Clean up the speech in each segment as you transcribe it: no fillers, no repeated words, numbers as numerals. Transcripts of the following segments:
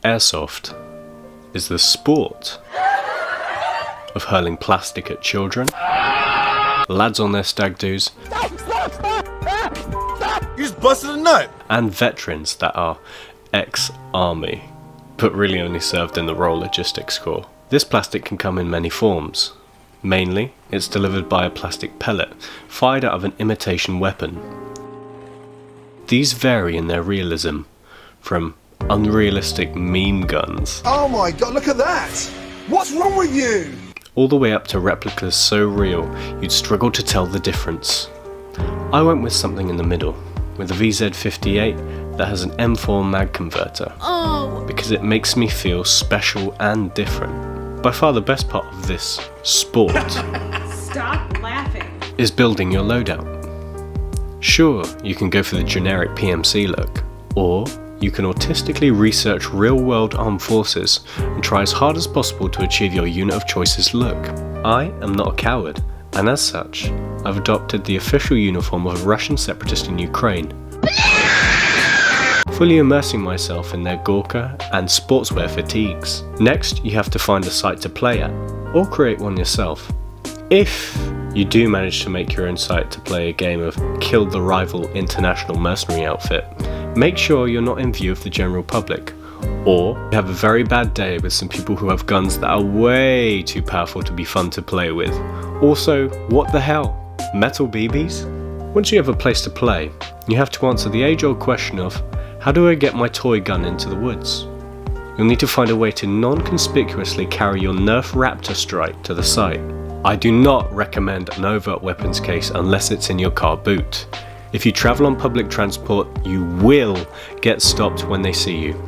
Airsoft is the sport of hurling plastic at children, lads on their stag do's, You just busted a nut! and veterans that are ex-army, but really only served in the Royal Logistics Corps. This plastic can come in many forms. Mainly, it's delivered by a plastic pellet, fired out of an imitation weapon. These vary in their realism, from unrealistic meme guns, Oh my god, look at that! What's wrong with you? all the way up to replicas so real you'd struggle to tell the difference. I went with something in the middle, with a VZ58 that has an M4 mag converter, because it makes me feel special and different. By far the best part of this sport Stop laughing. is building your loadout. Sure, you can go for the generic PMC look, or you can autistically research real-world armed forces and try as hard as possible to achieve your unit of choice's look. I am not a coward, and as such, I've adopted the official uniform of a Russian separatist in Ukraine, fully immersing myself in their Gorka and sportswear fatigues. Next, you have to find a site to play at, or create one yourself. If you do manage to make your own site to play a game of Kill the Rival International Mercenary Outfit, make sure you're not in view of the general public, or you have a very bad day with some people who have guns that are way too powerful to be fun to play with. Also, what the hell? Metal BBs? Once you have a place to play, you have to answer the age-old question of, how do I get my toy gun into the woods? You'll need to find a way to non-conspicuously carry your Nerf Raptor Strike to the site. I do not recommend an overt weapons case unless it's in your car boot. If you travel on public transport, you will get stopped when they see you.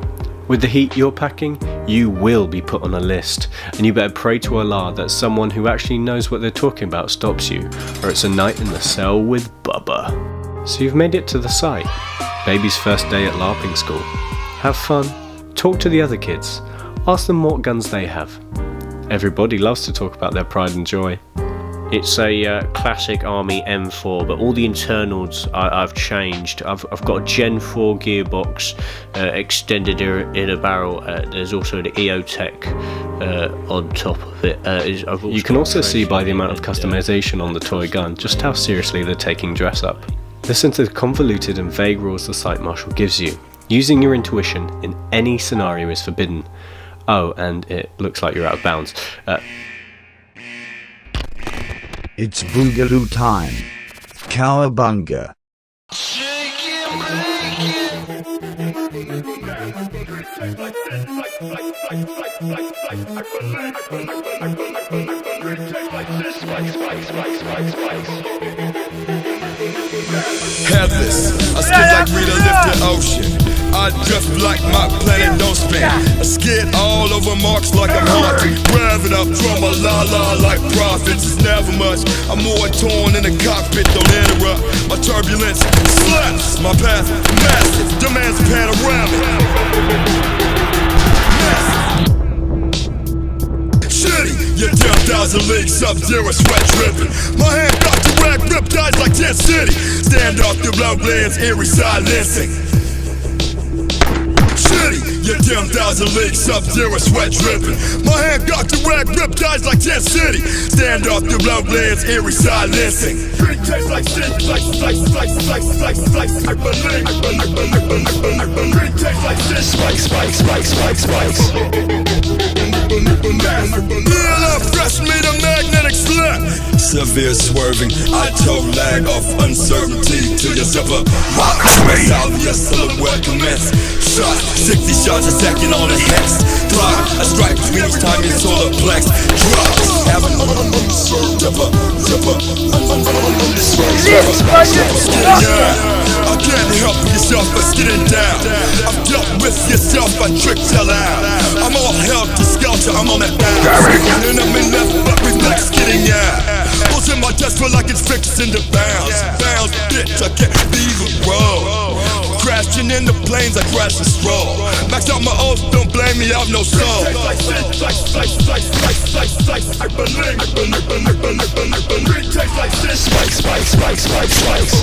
With the heat you're packing, you will be put on a list, and you better pray to Allah that someone who actually knows what they're talking about stops you, or it's a night in the cell with Bubba. So you've made it to the site. Baby's first day at LARPing school. Have fun, talk to the other kids, ask them what guns they have. Everybody loves to talk about their pride and joy. It's a classic Army M4, but all the internals I've changed. I've got a Gen 4 gearbox extended in a barrel. There's also an EOTech on top of it. You can also see by the amount of customization on the toy gun just how seriously they're taking dress up. Listen to the convoluted and vague rules the site marshal gives you. Using your intuition in any scenario is forbidden. Oh, and it looks like you're out of bounds. It's Boogaloo time. Cowabunga. Headless, I skid like Rita lifted ocean. I just like my planet don't spin. I skid all over marks like I'm haunted. Rev it up, drum a la-la like prophets. It's never much, I'm more torn in the cockpit. Don't interrupt, my turbulence slaps. My path massive, demands panoramic. Shitty, your 10,000 leagues, sub-zero sweat dripping. My hand got to rag, riptides like 10 City. Stand off the blow glands, eerie silencing. Shitty, your 10,000 leagues, sub-zero sweat dripping. My hand got to rag, riptides like 10 City. Stand off the blow glands, eerie silencing. Drink tastes like shit, slice. I believe. Drink tastes like shit, spikes. Real up, fresh meat, a magnetic slap. Severe swerving, I toe lag off uncertainty to your zipper. Salvia silhouette commence. Shot, 60 shots a second on a hex. Clock, a strike between each time your solar plex. Drops, have an zipper. I can't help yourself but skidding down. I've dealt with yourself by trick tell out. I'm all held to skelter, I'm on that bounce. And I'm in left but reflex getting out. Pulsing my chest feel like it's fixed into bounds. Bounds, bitch, I can't be the road. Crashing in the planes, I crash and stroll. Maxed out my oath, don't blame me, I've no soul. Slice. I believe. Tastes like this. Spikes.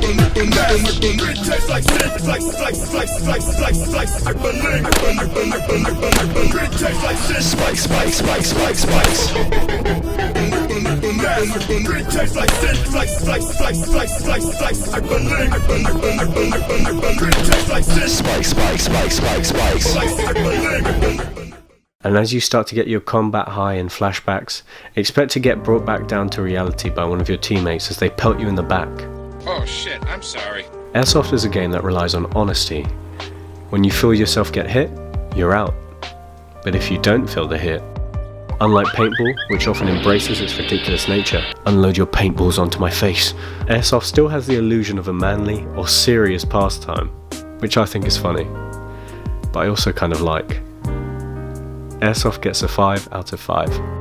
Tastes like shit, I believe. Tastes like shit, spikes. Tastes like shit, I believe. Tastes like shit, spikes, I believe. And as you start to get your combat high and flashbacks, expect to get brought back down to reality by one of your teammates as they pelt you in the back. Oh shit, I'm sorry. Airsoft is a game that relies on honesty. When you feel yourself get hit, you're out. But if you don't feel the hit, unlike paintball, which often embraces its ridiculous nature, unload your paintballs onto my face, Airsoft still has the illusion of a manly or serious pastime, which I think is funny, but I also kind of like. Airsoft gets a 5 out of 5.